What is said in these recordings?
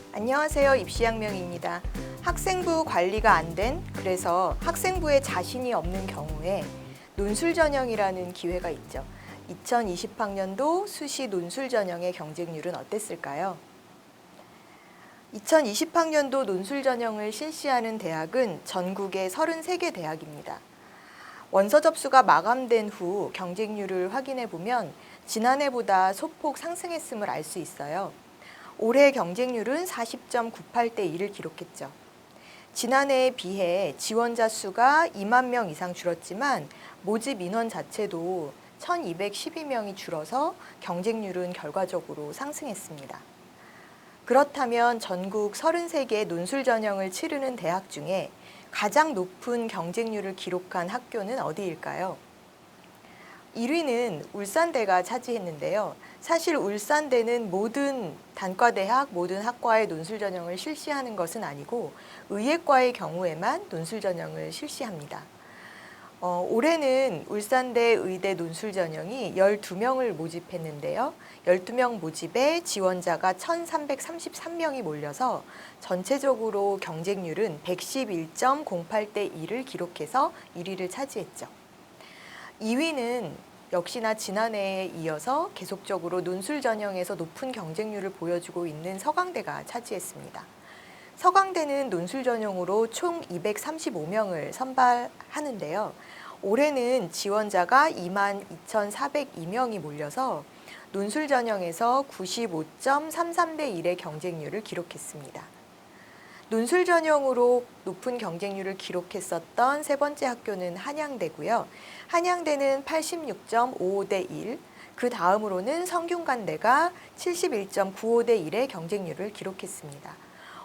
안녕하세요. 입시양명입니다. 학생부 관리가 안 된, 그래서 학생부에 자신이 없는 경우에 논술 전형이라는 기회가 있죠. 2020학년도 수시 논술 전형의 경쟁률은 어땠을까요? 2020학년도 논술 전형을 실시하는 대학은 전국의 33개 대학입니다. 원서 접수가 마감된 후 경쟁률을 확인해 보면 지난해보다 소폭 상승했음을 알 수 있어요. 올해 경쟁률은 40.98대 1을 기록했죠. 지난해에 비해 지원자 수가 2만 명 이상 줄었지만 모집 인원 자체도 1,212명이 줄어서 경쟁률은 결과적으로 상승했습니다. 그렇다면 전국 33개 논술 전형을 치르는 대학 중에 가장 높은 경쟁률을 기록한 학교는 어디일까요? 1위는 울산대가 차지했는데요. 사실 울산대는 모든 단과대학, 모든 학과의 논술 전형을 실시하는 것은 아니고 의예과의 경우에만 논술 전형을 실시합니다. 올해는 울산대 의대 논술 전형이 12명을 모집했는데요. 12명 모집에 지원자가 1,333명이 몰려서 전체적으로 경쟁률은 111.08대 2를 기록해서 1위를 차지했죠. 2위는 역시나 지난해에 이어서 계속적으로 논술 전형에서 높은 경쟁률을 보여주고 있는 서강대가 차지했습니다. 서강대는 논술 전형으로 총 235명을 선발하는데요. 올해는 지원자가 22,402명이 몰려서 논술 전형에서 95.33대 1의 경쟁률을 기록했습니다. 논술 전형으로 높은 경쟁률을 기록했었던 세 번째 학교는 한양대고요. 한양대는 86.55대 1, 그 다음으로는 성균관대가 71.95대 1의 경쟁률을 기록했습니다.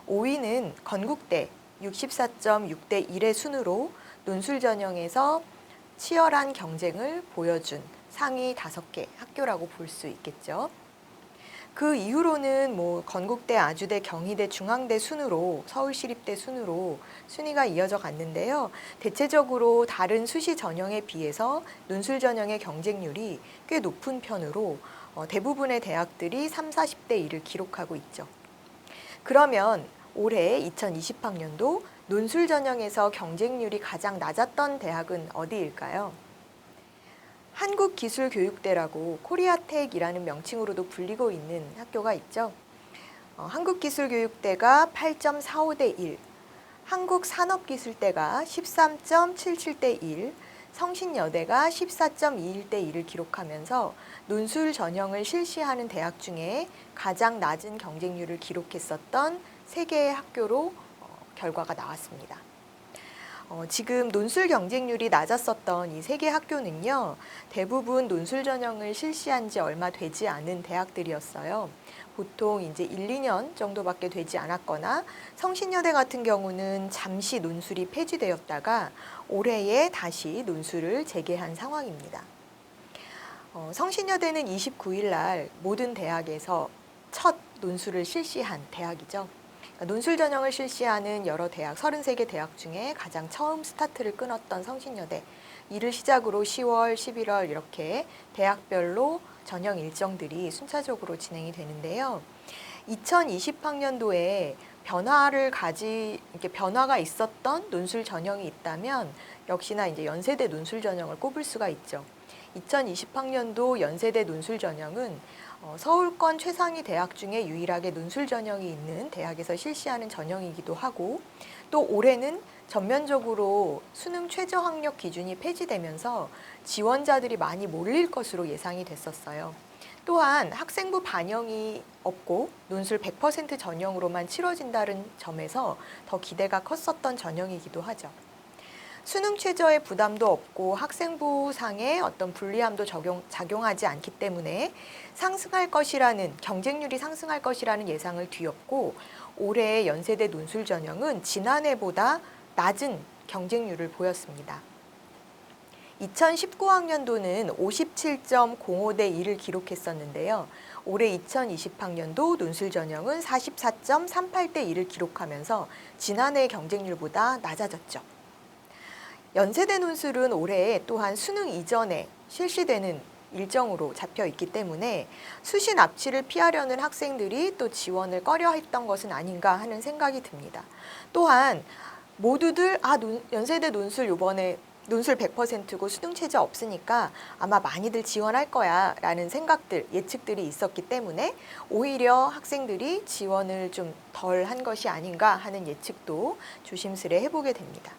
5위는 건국대 64.6대 1의 순으로 논술 전형에서 치열한 경쟁을 보여준 상위 5개 학교라고 볼 수 있겠죠. 그 이후로는 건국대, 아주대, 경희대, 중앙대 순으로 서울시립대 순으로 순위가 이어져 갔는데요. 대체적으로 다른 수시 전형에 비해서 논술 전형의 경쟁률이 꽤 높은 편으로 대부분의 대학들이 3, 40대 1을 기록하고 있죠. 그러면 올해 2020학년도 논술 전형에서 경쟁률이 가장 낮았던 대학은 어디일까요? 한국기술교육대라고 코리아텍이라는 명칭으로도 불리고 있는 학교가 있죠. 한국기술교육대가 8.45대 1, 한국산업기술대가 13.77대 1, 성신여대가 14.21대 1을 기록하면서 논술 전형을 실시하는 대학 중에 가장 낮은 경쟁률을 기록했었던 세 개의 학교로 결과가 나왔습니다. 지금 논술 경쟁률이 낮았었던 이 세 개 학교는요, 대부분 논술 전형을 실시한 지 얼마 되지 않은 대학들이었어요. 보통 이제 1, 2년 정도밖에 되지 않았거나 성신여대 같은 경우는 잠시 논술이 폐지되었다가 올해에 다시 논술을 재개한 상황입니다. 성신여대는 29일 날 모든 대학에서 첫 논술을 실시한 대학이죠. 논술 전형을 실시하는 여러 대학, 33개 대학 중에 가장 처음 스타트를 끊었던 성신여대, 이를 시작으로 10월, 11월 이렇게 대학별로 전형 일정들이 순차적으로 진행이 되는데요. 2020학년도에 변화가 있었던 논술 전형이 있다면 역시나 이제 연세대 논술 전형을 꼽을 수가 있죠. 2020학년도 연세대 논술 전형은 서울권 최상위 대학 중에 유일하게 논술 전형이 있는 대학에서 실시하는 전형이기도 하고, 또 올해는 전면적으로 수능 최저 학력 기준이 폐지되면서 지원자들이 많이 몰릴 것으로 예상이 됐었어요. 또한 학생부 반영이 없고 논술 100% 전형으로만 치러진다는 점에서 더 기대가 컸었던 전형이기도 하죠. 수능 최저의 부담도 없고 학생부상의 어떤 불리함도 작용하지 않기 때문에 경쟁률이 상승할 것이라는 예상을 뒤엎고 올해 연세대 논술 전형은 지난해보다 낮은 경쟁률을 보였습니다. 2019학년도는 57.05대 1을 기록했었는데요. 올해 2020학년도 논술 전형은 44.38대 1을 기록하면서 지난해 경쟁률보다 낮아졌죠. 연세대 논술은 올해 또한 수능 이전에 실시되는 일정으로 잡혀 있기 때문에 수시 납치를 피하려는 학생들이 또 지원을 꺼려 했던 것은 아닌가 하는 생각이 듭니다. 또한 모두들 연세대 논술 요번에 논술 100%고 수능 최저 없으니까 아마 많이들 지원할 거야 라는 생각들, 예측들이 있었기 때문에 오히려 학생들이 지원을 좀 덜 한 것이 아닌가 하는 예측도 조심스레 해보게 됩니다.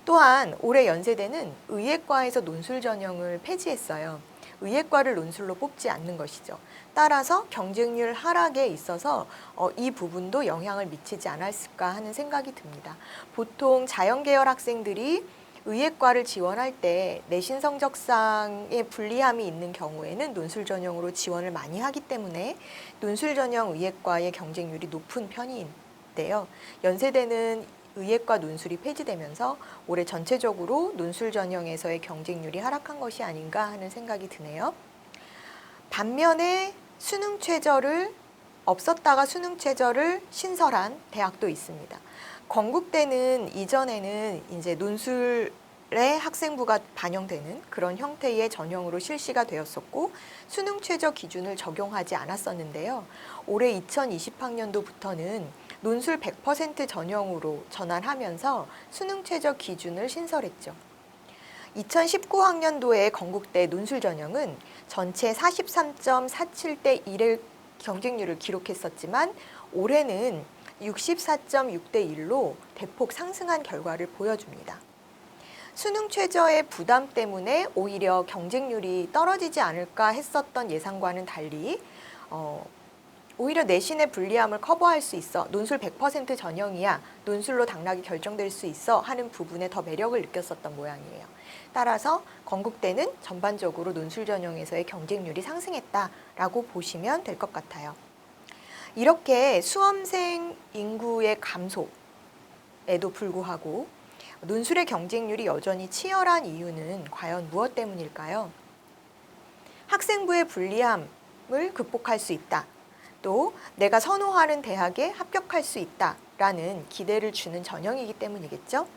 또한 올해 연세대는 의예과에서 논술 전형을 폐지했어요. 의예과를 논술로 뽑지 않는 것이죠. 따라서 경쟁률 하락에 있어서 이 부분도 영향을 미치지 않았을까 하는 생각이 듭니다. 보통 자연계열 학생들이 의예과를 지원할 때 내신 성적상의 불리함이 있는 경우에는 논술 전형으로 지원을 많이 하기 때문에 논술 전형 의예과의 경쟁률이 높은 편인데요. 연세대는 의예과 논술이 폐지되면서 올해 전체적으로 논술 전형에서의 경쟁률이 하락한 것이 아닌가 하는 생각이 드네요. 반면에 수능 최저를 없었다가 수능 최저를 신설한 대학도 있습니다. 건국대는 이전에는 이제 논술에 학생부가 반영되는 그런 형태의 전형으로 실시가 되었었고 수능 최저 기준을 적용하지 않았었는데요. 올해 2020학년도부터는 논술 100% 전형으로 전환하면서 수능 최저 기준을 신설했죠. 2019학년도에 건국대 논술 전형은 전체 43.47대 1의 경쟁률을 기록했었지만 올해는 64.6대 1로 대폭 상승한 결과를 보여줍니다. 수능 최저의 부담 때문에 오히려 경쟁률이 떨어지지 않을까 했었던 예상과는 달리 오히려 내신의 불리함을 커버할 수 있어 논술 100% 전형이야 논술로 당락이 결정될 수 있어 하는 부분에 더 매력을 느꼈었던 모양이에요. 따라서 건국대는 전반적으로 논술 전형에서의 경쟁률이 상승했다라고 보시면 될 것 같아요. 이렇게 수험생 인구의 감소에도 불구하고 논술의 경쟁률이 여전히 치열한 이유는 과연 무엇 때문일까요? 학생부의 불리함을 극복할 수 있다. 또 내가 선호하는 대학에 합격할 수 있다라는 기대를 주는 전형이기 때문이겠죠.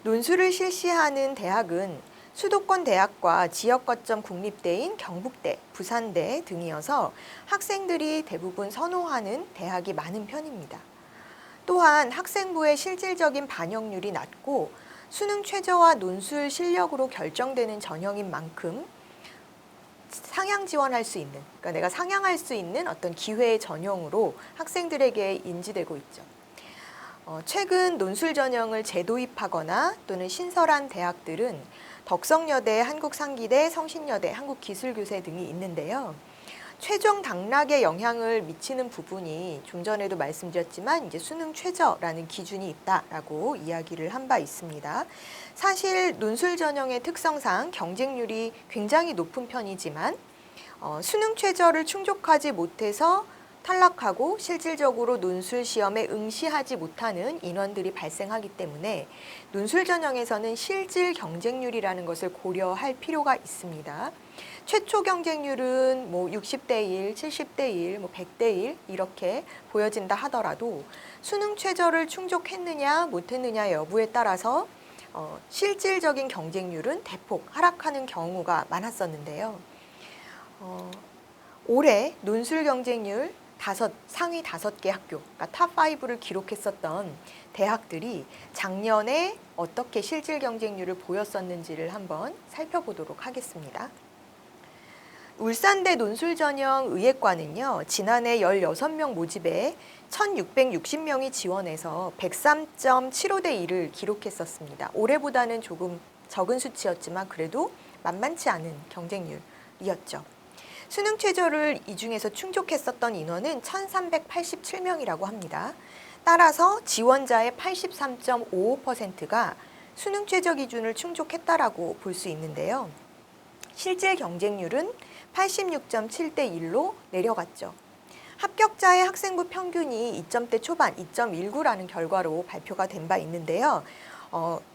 논술을 실시하는 대학은 수도권 대학과 지역 거점 국립대인 경북대, 부산대 등이어서 학생들이 대부분 선호하는 대학이 많은 편입니다. 또한 학생부의 실질적인 반영률이 낮고 수능 최저와 논술 실력으로 결정되는 전형인 만큼 상향 지원할 수 있는, 그러니까 내가 상향할 수 있는 어떤 기회의 전형으로 학생들에게 인지되고 있죠. 최근 논술 전형을 재도입하거나 또는 신설한 대학들은 덕성여대, 한국상기대, 성신여대, 한국기술교세 등이 있는데요. 최종 당락에 영향을 미치는 부분이 좀 전에도 말씀드렸지만 이제 수능 최저라는 기준이 있다라고 이야기를 한 바 있습니다. 사실 논술 전형의 특성상 경쟁률이 굉장히 높은 편이지만 수능 최저를 충족하지 못해서 탈락하고 실질적으로 논술 시험에 응시하지 못하는 인원들이 발생하기 때문에 논술 전형에서는 실질 경쟁률이라는 것을 고려할 필요가 있습니다. 최초 경쟁률은 60대 1, 70대 1, 100대 1 이렇게 보여진다 하더라도 수능 최저를 충족했느냐 못했느냐 여부에 따라서 실질적인 경쟁률은 대폭 하락하는 경우가 많았었는데요. 올해 논술 경쟁률 상위 5개 학교, 그러니까 탑5를 기록했었던 대학들이 작년에 어떻게 실질 경쟁률을 보였었는지를 한번 살펴보도록 하겠습니다. 울산대 논술 전형 의예과는요, 지난해 16명 모집에 1,660명이 지원해서 103.75대 1을 기록했었습니다. 올해보다는 조금 적은 수치였지만 그래도 만만치 않은 경쟁률이었죠. 수능 최저를 이 중에서 충족했었던 인원은 1,387명이라고 합니다. 따라서 지원자의 83.55%가 수능 최저 기준을 충족했다라고 볼 수 있는데요. 실질 경쟁률은 86.7대 1로 내려갔죠. 합격자의 학생부 평균이 2점대 초반 2.19라는 결과로 발표가 된 바 있는데요.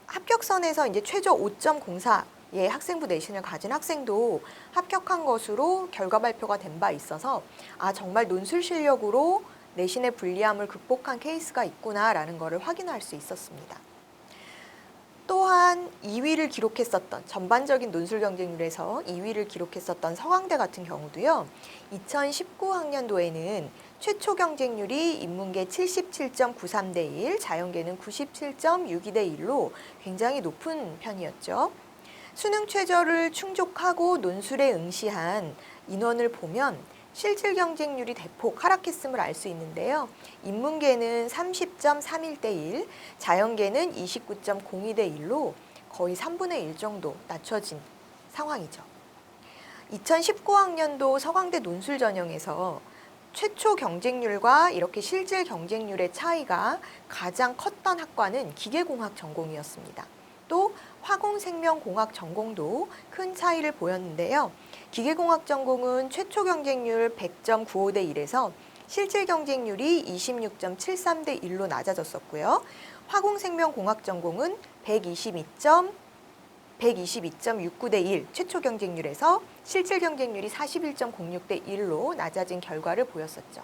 합격선에서 이제 최저 5.04의 학생부 내신을 가진 학생도 합격한 것으로 결과 발표가 된 바 있어서 정말 논술 실력으로 내신의 불리함을 극복한 케이스가 있구나라는 것을 확인할 수 있었습니다. 또한 2위를 기록했었던 전반적인 논술 경쟁률에서 2위를 기록했었던 서강대 같은 경우도요. 2019학년도에는 최초 경쟁률이 인문계 77.93대 1, 자연계는 97.62대 1로 굉장히 높은 편이었죠. 수능 최저를 충족하고 논술에 응시한 인원을 보면 실질 경쟁률이 대폭 하락했음을 알 수 있는데요. 인문계는 30.31대 1, 자연계는 29.02대 1로 거의 3분의 1 정도 낮춰진 상황이죠. 2019학년도 서강대 논술 전형에서 최초 경쟁률과 이렇게 실질 경쟁률의 차이가 가장 컸던 학과는 기계공학 전공이었습니다. 또 화공생명공학 전공도 큰 차이를 보였는데요. 기계공학 전공은 최초 경쟁률 100.95대 1에서 실질 경쟁률이 26.73대 1로 낮아졌었고요. 화공생명공학 전공은 122.69대 1 최초 경쟁률에서 실질 경쟁률이 41.06대 1로 낮아진 결과를 보였었죠.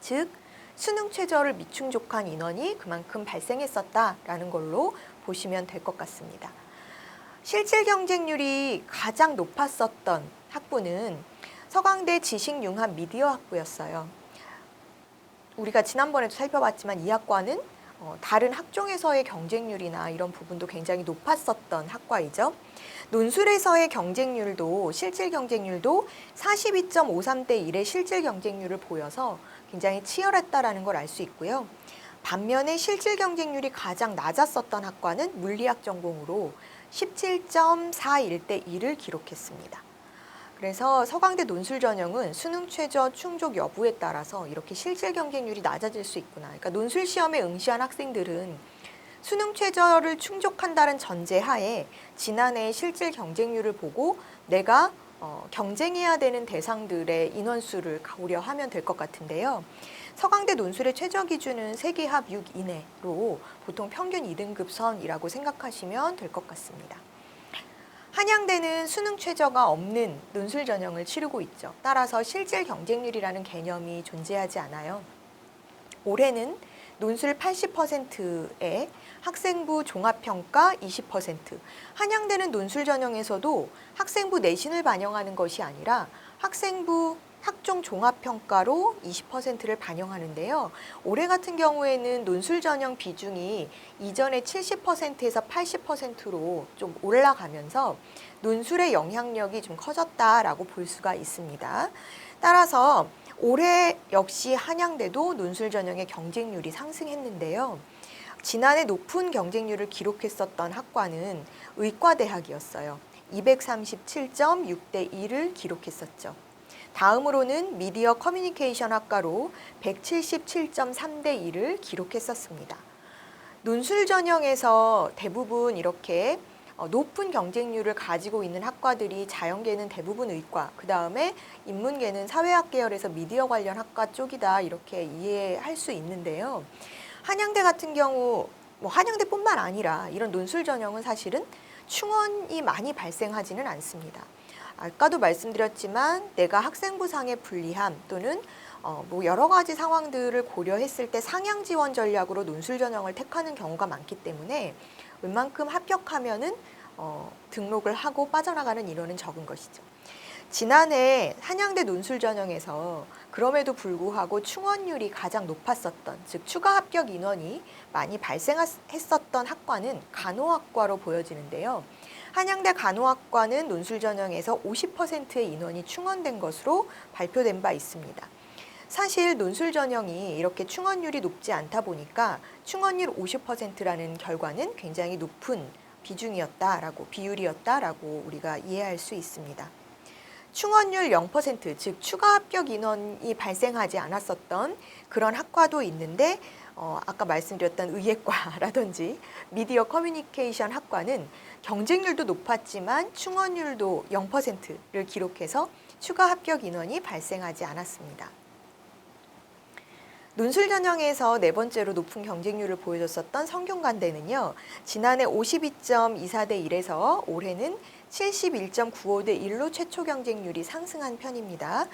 즉, 수능 최저를 미충족한 인원이 그만큼 발생했었다라는 걸로 보시면 될 것 같습니다. 실질 경쟁률이 가장 높았었던 학부는 서강대 지식융합 미디어 학부였어요. 우리가 지난번에도 살펴봤지만 이 학과는 다른 학종에서의 경쟁률이나 이런 부분도 굉장히 높았었던 학과이죠. 논술에서의 경쟁률도 실질 경쟁률도 42.53대 1의 실질 경쟁률을 보여서 굉장히 치열했다라는 걸 알 수 있고요. 반면에 실질 경쟁률이 가장 낮았었던 학과는 물리학 전공으로 17.41대 1을 기록했습니다. 그래서 서강대 논술 전형은 수능 최저 충족 여부에 따라서 이렇게 실질 경쟁률이 낮아질 수 있구나. 그러니까 논술 시험에 응시한 학생들은 수능 최저를 충족한다는 전제하에 지난해 실질 경쟁률을 보고 내가 경쟁해야 되는 대상들의 인원수를 고려하면 될 것 같은데요. 서강대 논술의 최저 기준은 세계 합 6 이내로 보통 평균 2등급 선이라고 생각하시면 될 것 같습니다. 한양대는 수능 최저가 없는 논술 전형을 치르고 있죠. 따라서 실질 경쟁률이라는 개념이 존재하지 않아요. 올해는 논술 80%에 학생부 종합평가 20%, 한양대는 논술 전형에서도 학생부 내신을 반영하는 것이 아니라 학생부 학종 종합평가로 20%를 반영하는데요. 올해 같은 경우에는 논술 전형 비중이 이전의 70%에서 80%로 좀 올라가면서 논술의 영향력이 좀 커졌다라고 볼 수가 있습니다. 따라서 올해 역시 한양대도 논술 전형의 경쟁률이 상승했는데요. 지난해 높은 경쟁률을 기록했었던 학과는 의과대학이었어요. 237.6대 1을 기록했었죠. 다음으로는 미디어 커뮤니케이션 학과로 177.3대 1을 기록했었습니다. 논술 전형에서 대부분 이렇게 높은 경쟁률을 가지고 있는 학과들이 자연계는 대부분 의과, 그 다음에 인문계는 사회학 계열에서 미디어 관련 학과 쪽이다 이렇게 이해할 수 있는데요. 한양대 같은 경우 한양대뿐만 아니라 이런 논술 전형은 사실은 충원이 많이 발생하지는 않습니다. 아까도 말씀드렸지만 내가 학생부상의 불리함 또는 여러 가지 상황들을 고려했을 때 상향 지원 전략으로 논술 전형을 택하는 경우가 많기 때문에 웬만큼 합격하면은 등록을 하고 빠져나가는 인원은 적은 것이죠. 지난해 한양대 논술 전형에서 그럼에도 불구하고 충원율이 가장 높았었던, 즉 추가 합격 인원이 많이 발생했었던 학과는 간호학과로 보여지는데요. 한양대 간호학과는 논술 전형에서 50%의 인원이 충원된 것으로 발표된 바 있습니다. 사실 논술 전형이 이렇게 충원율이 높지 않다 보니까 충원율 50%라는 결과는 굉장히 높은 비율이었다라고 우리가 이해할 수 있습니다. 충원율 0%, 즉 추가 합격 인원이 발생하지 않았었던 그런 학과도 있는데 아까 말씀드렸던 의예과라든지 미디어 커뮤니케이션 학과는 경쟁률도 높았지만 충원율도 0%를 기록해서 추가 합격 인원이 발생하지 않았습니다. 논술 전형에서 네 번째로 높은 경쟁률을 보여줬었던 성균관대는요. 지난해 52.24대 1에서 올해는 71.95대 1로 최초 경쟁률이 상승한 편입니다.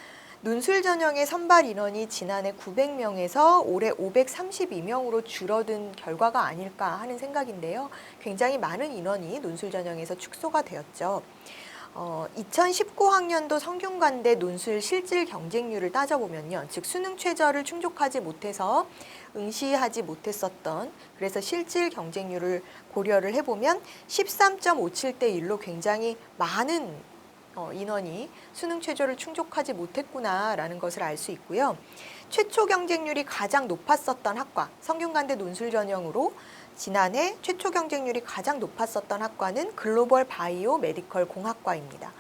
논술 전형의 선발 인원이 지난해 900명에서 올해 532명으로 줄어든 결과가 아닐까 하는 생각인데요. 굉장히 많은 인원이 논술 전형에서 축소가 되었죠. 2019학년도 성균관대 논술 실질 경쟁률을 따져보면요. 즉 수능 최저를 충족하지 못해서 응시하지 못했었던, 그래서 실질 경쟁률을 고려를 해보면 13.57대 1로 굉장히 많은 인원이 수능 최저를 충족하지 못했구나라는 것을 알 수 있고요. 최초 경쟁률이 가장 높았었던 학과, 성균관대 논술 전형으로 지난해 최초 경쟁률이 가장 높았었던 학과는 글로벌 바이오 메디컬 공학과입니다.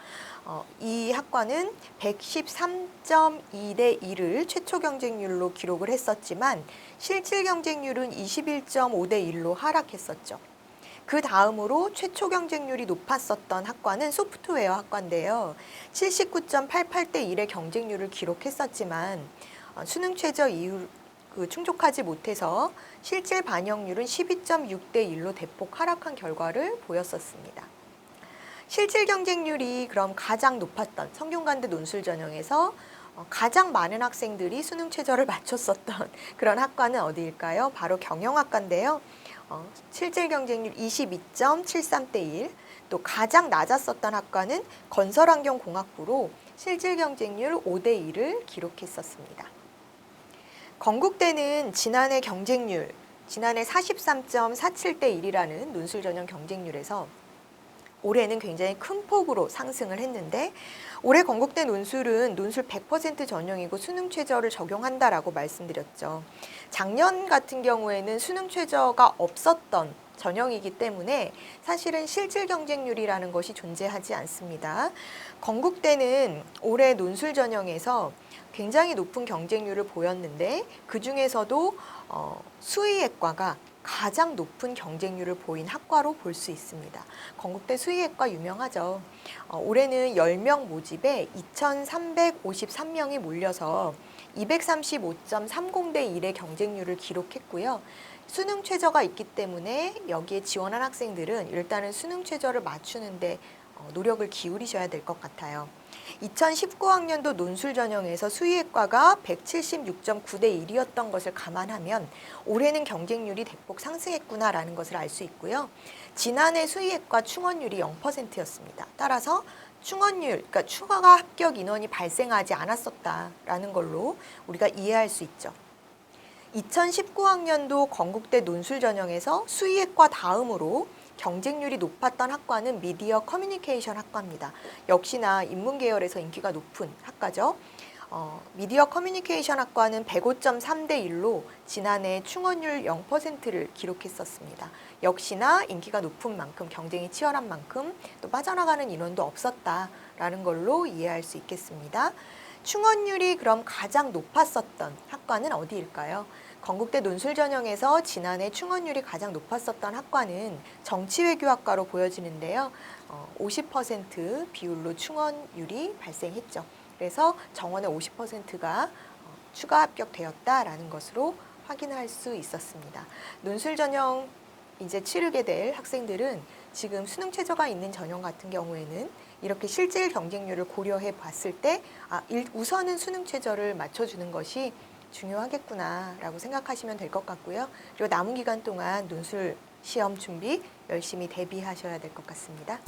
이 학과는 113.2대 1을 최초 경쟁률로 기록을 했었지만 실질 경쟁률은 21.5대 1로 하락했었죠. 그 다음으로 최초 경쟁률이 높았었던 학과는 소프트웨어 학과인데요. 79.88대 1의 경쟁률을 기록했었지만 수능 최저 이후 충족하지 못해서 실질 반영률은 12.6대 1로 대폭 하락한 결과를 보였었습니다. 실질 경쟁률이 그럼 가장 높았던 성균관대 논술 전형에서 가장 많은 학생들이 수능 최저를 맞췄었던 그런 학과는 어디일까요? 바로 경영학과인데요. 실질 경쟁률 22.73대 1, 또 가장 낮았었던 학과는 건설환경공학부로 실질 경쟁률 5대 1을 기록했었습니다. 건국대는 지난해 43.47대 1이라는 논술 전형 경쟁률에서 올해는 굉장히 큰 폭으로 상승을 했는데, 올해 건국대 논술은 논술 100% 전형이고 수능 최저를 적용한다라고 말씀드렸죠. 작년 같은 경우에는 수능 최저가 없었던 전형이기 때문에 사실은 실질 경쟁률이라는 것이 존재하지 않습니다. 건국대는 올해 논술 전형에서 굉장히 높은 경쟁률을 보였는데 그 중에서도 수의학과가 가장 높은 경쟁률을 보인 학과로 볼 수 있습니다. 건국대 수의학과 유명하죠. 올해는 10명 모집에 2,353명이 몰려서 235.30대 1의 경쟁률을 기록했고요. 수능 최저가 있기 때문에 여기에 지원한 학생들은 일단은 수능 최저를 맞추는데 노력을 기울이셔야 될 것 같아요. 2019학년도 논술 전형에서 수의학과가 176.9대 1이었던 것을 감안하면 올해는 경쟁률이 대폭 상승했구나라는 것을 알 수 있고요. 지난해 수의학과 충원율이 0%였습니다. 따라서 충원율, 그러니까 추가 합격 인원이 발생하지 않았었다라는 걸로 우리가 이해할 수 있죠. 2019학년도 건국대 논술 전형에서 수의학과 다음으로 경쟁률이 높았던 학과는 미디어 커뮤니케이션 학과입니다. 역시나 인문 계열에서 인기가 높은 학과죠. 미디어 커뮤니케이션 학과는 105.3대 1로 지난해 충원율 0%를 기록했었습니다. 역시나 인기가 높은 만큼, 경쟁이 치열한 만큼 또 빠져나가는 인원도 없었다라는 걸로 이해할 수 있겠습니다. 충원율이 그럼 가장 높았었던 학과는 어디일까요? 건국대 논술 전형에서 지난해 충원율이 가장 높았었던 학과는 정치외교학과로 보여지는데요. 50% 비율로 충원율이 발생했죠. 그래서 정원의 50%가 추가 합격되었다라는 것으로 확인할 수 있었습니다. 논술 전형 이제 치르게 될 학생들은 지금 수능 최저가 있는 전형 같은 경우에는 이렇게 실질 경쟁률을 고려해 봤을 때 우선은 수능 최저를 맞춰주는 것이 중요하겠구나라고 생각하시면 될 것 같고요. 그리고 남은 기간 동안 논술 시험 준비 열심히 대비하셔야 될 것 같습니다.